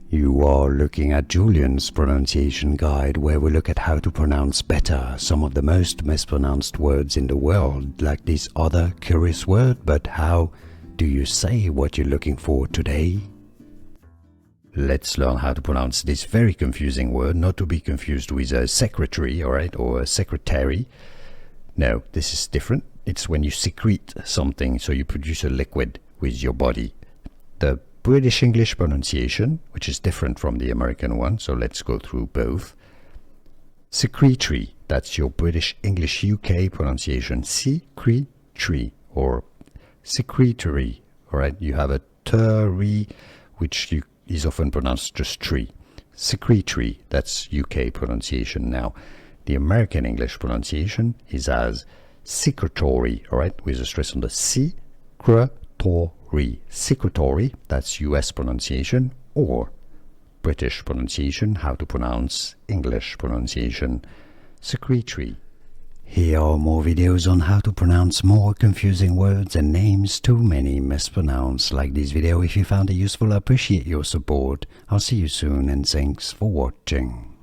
You are looking at Julian's pronunciation guide, where we look at how to pronounce better some of the most mispronounced words in the world, like this other curious word. But how do you say what you're looking for today? Let's learn how to pronounce this very confusing word, not to be confused with a secretary, alright, or a secretary. No, this is different. It's when you secrete something, so you produce a liquid with your body. The British English pronunciation, which is different from the American one, so let's go through both. Secretory, that's your British English UK pronunciation. Secretory or secretory, alright? You have a terry, which is often pronounced just tree. Secretory, that's UK pronunciation. Now, the American English pronunciation is as secretory, alright, with a stress on the secretory. Secretory, that's US pronunciation, or British pronunciation, how to pronounce English pronunciation, secretory. Here are more videos on how to pronounce more confusing words and names too many mispronounced. Like this video if you found it useful. I appreciate your support. I'll see you soon and thanks for watching.